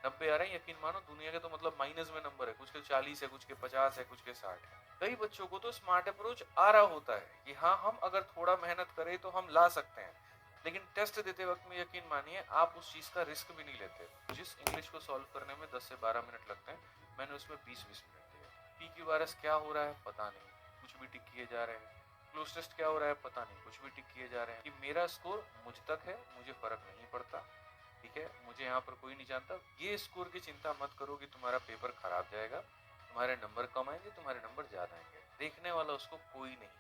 90 आ रहे हैं, यकीन मानो दुनिया के तो मतलब माइनस में नंबर है, कुछ के 40 है, कुछ के 50 है, कुछ के 60 है। कई बच्चों को तो स्मार्ट अप्रोच आ रहा होता है कि हाँ, हम अगर थोड़ा मेहनत करें तो हम ला सकते हैं, लेकिन टेस्ट देते वक्त में यकीन मानिए आप उस चीज का रिस्क भी नहीं लेते। जिस इंग्लिश को सॉल्व करने में 10 से 12 मिनट लगते हैं, मैंने उसमें 20-20 मिनट दिए। पी क्यू आर एस क्या हो रहा है पता नहीं, कुछ भी टिक किए जा रहे हैं। क्लोज टेस्ट क्या हो रहा है पता नहीं, कुछ भी टिक किए जा रहे हैं। कि मेरा स्कोर मुझ तक है, मुझे फर्क नहीं पड़ता, ठीक है, मुझे यहाँ पर कोई नहीं जानता। ये स्कोर की चिंता मत करो कि तुम्हारा पेपर खराब जाएगा, तुम्हारे नंबर कम आएंगे, तुम्हारे नंबर ज्यादा आएंगे, देखने वाला उसको कोई नहीं है।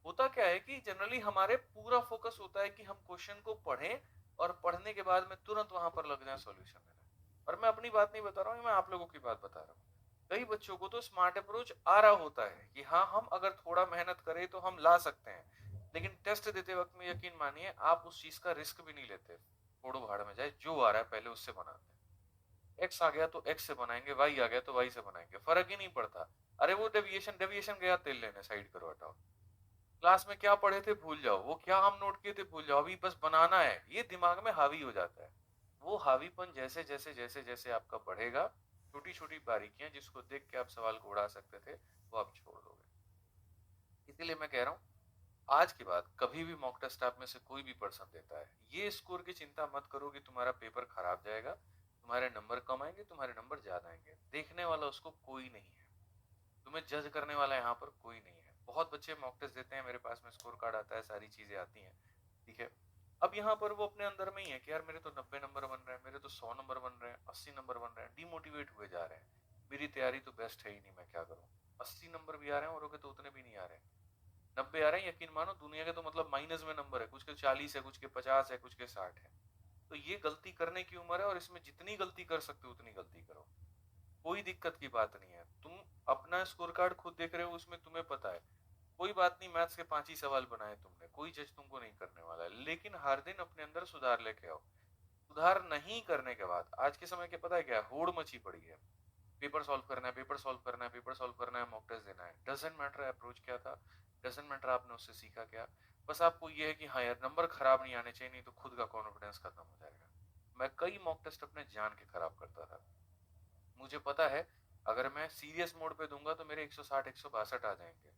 होता क्या है कि जनरली हमारे पूरा फोकस होता है कि हम क्वेश्चन को पढ़ें और पढ़ने के बाद में तुरंत वहां पर लग जाए सॉल्यूशन देने। और मैं अपनी बात नहीं बता रहा हूँ, मैं आप लोगों की बात बता रहा हूँ। कई बच्चों को तो स्मार्ट अप्रोच आ रहा होता है कि हाँ, हम अगर थोड़ा मेहनत करें तो हम ला सकते हैं, लेकिन टेस्ट देते वक्त में यकीन मानिए आप उस चीज का रिस्क भी नहीं लेते। फोड़ो भाड़ में जाए, जो आ रहा है पहले उससे बनाते हैं। एक्स आ गया तो एक्स से बनाएंगे, वाई आ गया तो वाई से बनाएंगे, फर्क ही नहीं पड़ता। अरे वो डेविएशन डेविएशन गया, तेल लेने साइड करो, हटाओ। क्लास में क्या पढ़े थे भूल जाओ, वो क्या हम नोट किए थे भूल जाओ, अभी बस बनाना है, ये दिमाग में हावी हो जाता है। वो हावीपन जैसे जैसे जैसे जैसे आपका बढ़ेगा, छोटी छोटी बारीकियां जिसको देख के आप सवाल को उड़ा सकते थे, वो आप छोड़ दोगे। इसीलिए मैं कह रहा हूँ, आज के बाद कभी भी मॉक टेस्ट आप में से कोई भी पर्सन देता है, ये स्कोर की चिंता मत करो कि तुम्हारा पेपर खराब जाएगा, तुम्हारे नंबर कम आएंगे, तुम्हारे नंबर ज्यादा आएंगे, देखने वाला उसको कोई नहीं है। तुम्हें जज करने वाला यहाँ पर कोई नहीं है। बहुत बच्चे मॉक टेस्ट देते हैं, मेरे पास में स्कोर कार्ड आता है, सारी चीजें आती हैं, ठीक है। अब यहाँ पर वो अपने अंदर में ही है कि यार मेरे तो 90 नंबर बन रहे हैं, मेरे तो 100 नंबर बन रहे हैं, 80 नंबर बन रहे हैं, डिमोटिवेट हुए जा रहे हैं। मेरी तैयारी तो बेस्ट है ही नहीं, मैं क्या करूँ। 80 नंबर भी आ रहे हैं, औरों के तो उतने भी नहीं आ रहे हैं। 90 आ रहे हैं, यकीन मानो दुनिया के तो मतलब माइनस में नंबर है, कुछ के 40 है, कुछ के 50 है, कुछ के 60 है। तो ये गलती करने की उम्र है, और इसमें जितनी गलती कर सकते हो उतनी गलती करो, कोई दिक्कत की बात नहीं है। तुम अपना स्कोर कार्ड खुद देख रहे हो, उसमें तुम्हें पता है कोई बात नहीं, मैथ्स के 5 ही सवाल बनाए तुमने, कोई जज तुमको नहीं करने वाला है, लेकिन हर दिन अपने अंदर सुधार लेके आओ। सुधार नहीं करने के बाद आज के समय के पता है क्या है? होड़ मची पड़ी है, पेपर सॉल्व करना है, पेपर सॉल्व करना है, पेपर सॉल्व करना है, मॉक टेस्ट देना है। डजेंट मैटर अप्रोच क्या था, डजेंट मैटर आपने उससे सीखा क्या। बस आपको ये है कि हाँ यार, नंबर खराब नहीं आने चाहिए, नहीं तो खुद का कॉन्फिडेंस खत्म हो जाएगा। मैं कई मॉक टेस्ट अपने जान के खराब करता था। मुझे पता है अगर मैं सीरियस मोड पे दूंगा तो मेरे 160 162 आ जाएंगे,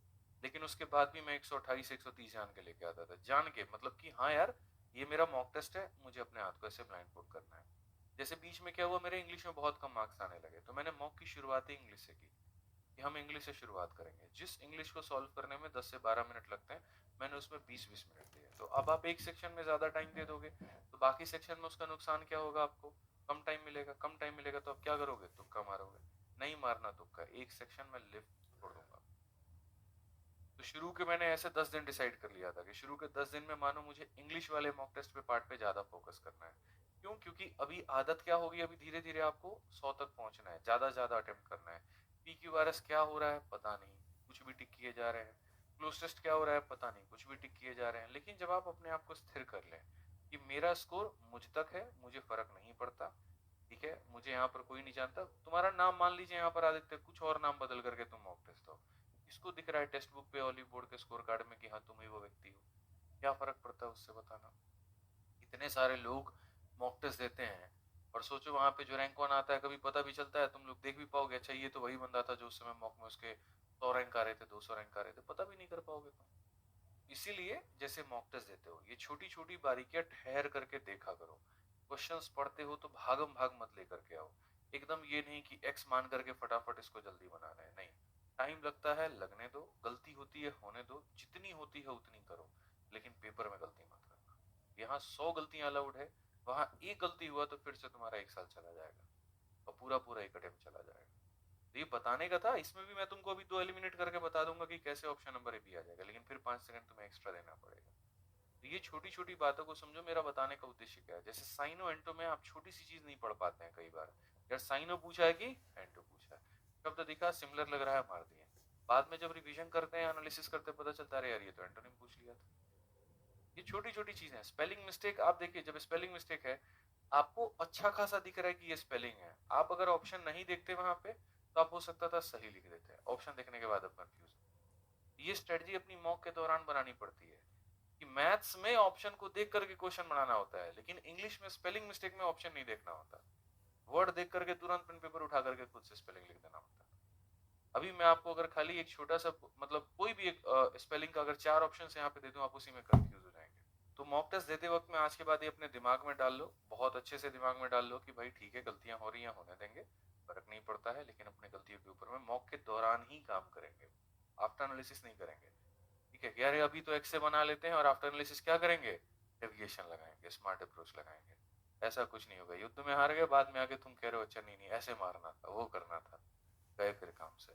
लेकिन उसके बाद भी मैं 128 130 जान के लेके आता था, जान के मतलब कि हाँ यार, ये मेरा मॉक टेस्ट है, मुझे अपने हाथ को ऐसे ब्लाइंड पुट करना है। जैसे बीच में क्या हुआ, मेरे इंग्लिश में बहुत कम मार्क्स आने लगे, तो मैंने मॉक की शुरुआत ही इंग्लिश से की कि हम इंग्लिश से शुरुआत करेंगे। जिस इंग्लिश को सॉल्व करने में 10 से 12 मिनट लगते हैं, मैंने उसमें 20-20 मिनट दिए। तो अब आप एक सेक्शन में ज्यादा टाइम दे दोगे तो बाकी सेक्शन में उसका नुकसान क्या होगा, आपको कम टाइम मिलेगा। कम टाइम मिलेगा तो आप क्या करोगे, तुक्का मारोगे। नहीं मारना तुक्का, एक सेक्शन में लिफ्ट छोड़ दूंगा। तो शुरू के मैंने ऐसे 10 दिन डिसाइड कर लिया था कि शुरू के 10 दिन में मानो मुझे इंग्लिश वाले मॉक टेस्ट पे पार्ट पे ज्यादा फोकस करना है। क्यों? क्योंकि अभी आदत क्या होगी, अभी धीरे धीरे आपको 100 तक पहुंचना है, ज्यादा ज्यादा अटेम्प्ट करना है। पी क्यू आर एस क्या हो रहा है पता नहीं, कुछ भी टिक किए जा रहे हैं। क्लोज टेस्ट क्या हो रहा है पता नहीं, कुछ भी टिक किए जा रहे हैं। लेकिन जब आप अपने आप को स्थिर कर लें कि मेरा स्कोर मुझ तक है, मुझे फर्क नहीं पड़ता, ठीक है, मुझे यहाँ पर कोई नहीं जानता। तुम्हारा नाम मान लीजिए यहाँ पर आदित्य, कुछ और नाम बदल करके तुम मॉक टेस्ट दो, इसको दिख रहा है टेक्स्ट बुक पे, ऑलिव बोर्ड के स्कोर कार्ड में कि हाँ तुम ही वो व्यक्ति हो, क्या फर्क पड़ता है उससे, बताना। इतने सारे लोग मॉक टेस्ट देते हैं, और सोचो वहां पे जो रैंक वन आता है, कभी पता भी चलता है, तुम लोग देख भी पाओगे, अच्छा ये तो वही बंदा था जो उस समय मॉक में उसके 100 रैंक आ रहे थे, 200 रैंक आ रहे थे, पता भी नहीं कर पाओगे तुम। इसीलिए जैसे मॉक टेस्ट देते हो, ये छोटी छोटी बारीकियां ठहर करके देखा करो। क्वेश्चंस पढ़ते हो तो भागम भाग मत लेकर के आओ। एकदम ये नहीं कि एक्स मान करके फटाफट इसको जल्दी बनाना है, नहीं। टाइम लगता है, लगने दो, गलती होती है होने दो, जितनी होती है उतनी करो, लेकिन पेपर में गलती मत करना। यहाँ 100 गलतियां अलाउड है, वहां एक गलती हुआ तो फिर से तुम्हारा एक साल चला जाएगा, और पूरा पूरा एक अटेम्प्ट चला जाएगा। तो ये बताने का था, इसमें भी मैं तुमको अभी 2 एलिमिनेट करके बता दूंगा कि कैसे ऑप्शन नंबर ए भी आ जाएगा, लेकिन फिर 5 सेकंड तुम्हें एक्स्ट्रा देना पड़ेगा। तो ये छोटी छोटी बातों को समझो, मेरा बताने का उद्देश्य क्या है। जैसे साइनो एंटो में आप छोटी सी चीज नहीं पढ़ पाते हैं कई बार। यार साइनो पूछा है कि एंटो पूछा है, शब्द दिखा सिमिलर लग रहा है, मार दिए। बाद में जब रिवीजन करते हैं, एनालिसिस करते हैं, पता चलता है यार ये तो एंटोनिम पूछ लिया था। ये छोटी छोटी चीजें हैं। स्पेलिंग मिस्टेक आप देखिए, जब स्पेलिंग मिस्टेक है, आपको अच्छा खासा दिख रहा है कि ये स्पेलिंग है, आप अगर ऑप्शन नहीं देखते वहां पे तो आप हो सकता था सही लिख देते हैं, ऑप्शन देखने के बाद अब कंफ्यूज। ये स्ट्रेटजी अपनी मॉक के दौरान बनानी पड़ती है कि कि मैथ्स में ऑप्शन को देख करके क्वेश्चन बनाना होता है, लेकिन इंग्लिश में स्पेलिंग मिस्टेक में ऑप्शन नहीं देखना होता, वर्ड देख करके तुरंत पेन पेपर उठा करके खुद से स्पेलिंग लिख देना होता है। अभी मैं आपको अगर खाली एक छोटा सा मतलब कोई भी एक स्पेलिंग का अगर 4 ऑप्शन यहाँ पे दे दूं, आप उसी में कंफ्यूज हो जाएंगे। तो मॉक टेस्ट देते वक्त में आज के बाद ये अपने दिमाग में डाल लो, बहुत अच्छे से दिमाग में डाल लो कि भाई ठीक है, गलतियां हो रही हैं, होने देंगे, फर्क नहीं पड़ता है, लेकिन अपनी गलतियों के ऊपर में मॉक के दौरान ही काम करेंगे, आफ्टर एनालिसिस नहीं करेंगे। ठीक है, यार अभी तो एक्स से बना लेते हैं और आफ्टर एनालिसिस क्या करेंगे, डेविएशन लगाएंगे, स्मार्ट अप्रोच लगाएंगे। ऐसा कुछ नहीं होगा, युद्ध में हार गए, बाद में आके तुम कह रहे हो अच्छा नहीं नहीं ऐसे मारना था, वो करना था, गए फिर काम से।